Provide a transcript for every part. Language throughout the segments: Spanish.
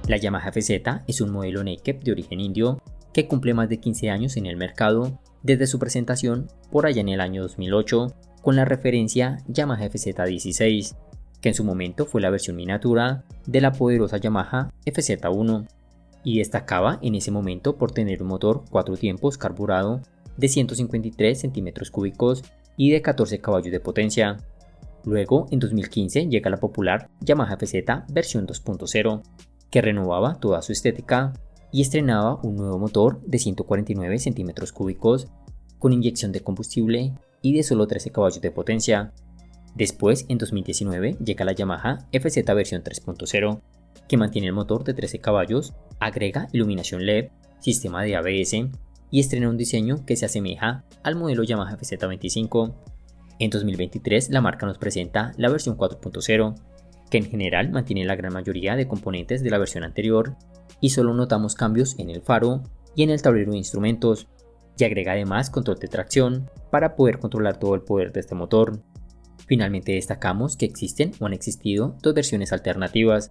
La Yamaha FZ es un modelo naked de origen indio que cumple más de 15 años en el mercado desde su presentación por allá en el año 2008 con la referencia Yamaha FZ16, que en su momento fue la versión miniatura de la poderosa Yamaha FZ1 y destacaba en ese momento por tener un motor 4 tiempos carburado de 153 centímetros cúbicos y de 14 caballos de potencia. Luego, en 2015, llega la popular Yamaha FZ versión 2.0, que renovaba toda su estética y estrenaba un nuevo motor de 149 centímetros cúbicos con inyección de combustible y de solo 13 caballos de potencia. Después, en 2019, llega la Yamaha FZ versión 3.0, que mantiene el motor de 13 caballos, agrega iluminación LED, sistema de ABS y estrena un diseño que se asemeja al modelo Yamaha FZ25. En 2023, la marca nos presenta la versión 4.0, que en general mantiene la gran mayoría de componentes de la versión anterior y solo notamos cambios en el faro y en el tablero de instrumentos, y agrega además control de tracción para poder controlar todo el poder de este motor. Finalmente destacamos que existen o han existido dos versiones alternativas.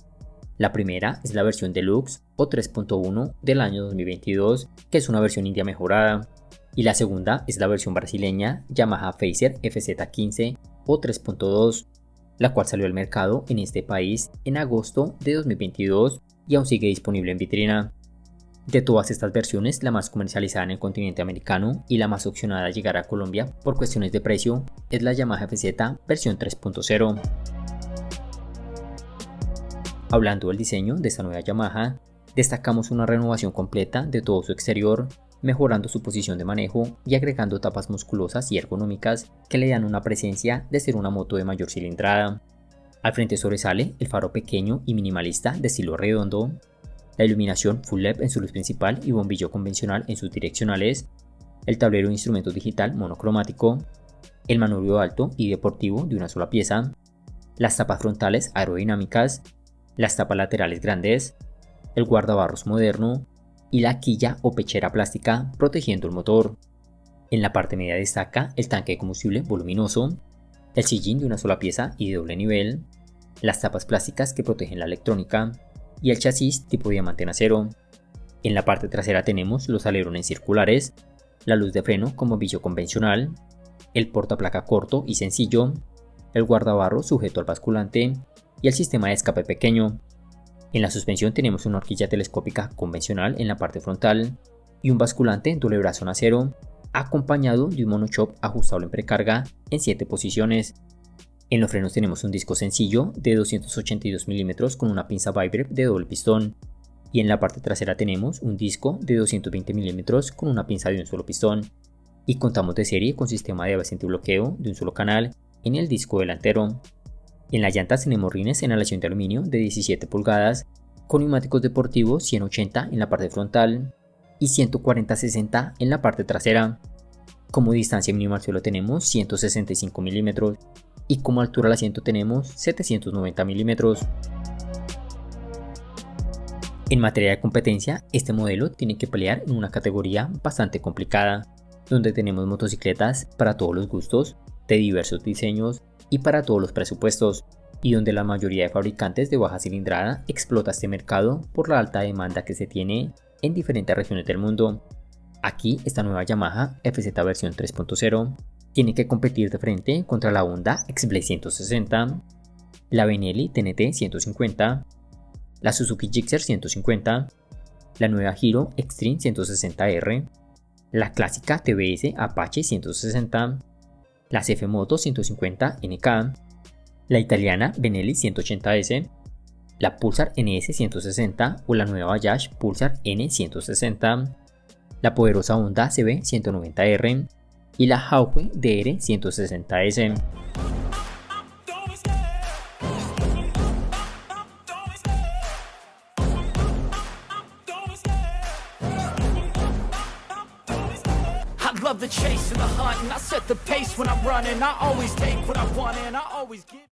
La primera es la versión Deluxe o 3.1 del año 2022, que es una versión india mejorada, y la segunda es la versión brasileña Yamaha Fazer FZ15 o 3.2, la cual salió al mercado en este país en agosto de 2022 y aún sigue disponible en vitrina. De todas estas versiones, la más comercializada en el continente americano y la más opcionada a llegar a Colombia por cuestiones de precio es la Yamaha FZ versión 3.0. Hablando del diseño de esta nueva Yamaha, destacamos una renovación completa de todo su exterior, mejorando su posición de manejo y agregando tapas musculosas y ergonómicas que le dan una presencia de ser una moto de mayor cilindrada. Al frente sobresale el faro pequeño y minimalista de estilo redondo, la iluminación full LED en su luz principal y bombillo convencional en sus direccionales, el tablero de instrumentos digital monocromático, el manubrio alto y deportivo de una sola pieza, las tapas frontales aerodinámicas, las tapas laterales grandes, el guardabarros moderno y la quilla o pechera plástica protegiendo el motor. En la parte media destaca el tanque de combustible voluminoso, el sillín de una sola pieza y de doble nivel, las tapas plásticas que protegen la electrónica y el chasis tipo diamante en acero. En la parte trasera tenemos los alerones circulares, la luz de freno con bombillo convencional, el portaplaca corto y sencillo, el guardabarro sujeto al basculante y el sistema de escape pequeño. En la suspensión tenemos una horquilla telescópica convencional en la parte frontal y un basculante en doble brazo en acero, acompañado de un monochoke ajustable en precarga en 7 posiciones. En los frenos tenemos un disco sencillo de 282 mm con una pinza Vibrer de doble pistón, y en la parte trasera tenemos un disco de 220 mm con una pinza de un solo pistón, y contamos de serie con sistema de ABS antibloqueo de un solo canal en el disco delantero. En las llantas tenemos rines en aleación de aluminio de 17 pulgadas con neumáticos deportivos 180 en la parte frontal y 140-60 en la parte trasera. Como distancia mínima al suelo tenemos 165 mm y como altura al asiento tenemos 790 mm. En materia de competencia, este modelo tiene que pelear en una categoría bastante complicada, donde tenemos motocicletas para todos los gustos, de diversos diseños y para todos los presupuestos, y donde la mayoría de fabricantes de baja cilindrada explota este mercado por la alta demanda que se tiene en diferentes regiones del mundo. Aquí esta nueva Yamaha FZ versión 3.0 tiene que competir de frente contra la Honda X-Blade 160, la Benelli TNT 150, la Suzuki Gixxer 150, la nueva Hero Extreme 160R, la clásica TBS Apache 160, la CF Moto 150 NK, la italiana Benelli 180S, la Pulsar NS 160 o la nueva Bajaj Pulsar N 160, la poderosa Honda CB 190R y la Hauke DR 160S. Love the chase and the hunt, and I set the pace when I'm running. I always take what I want and I always get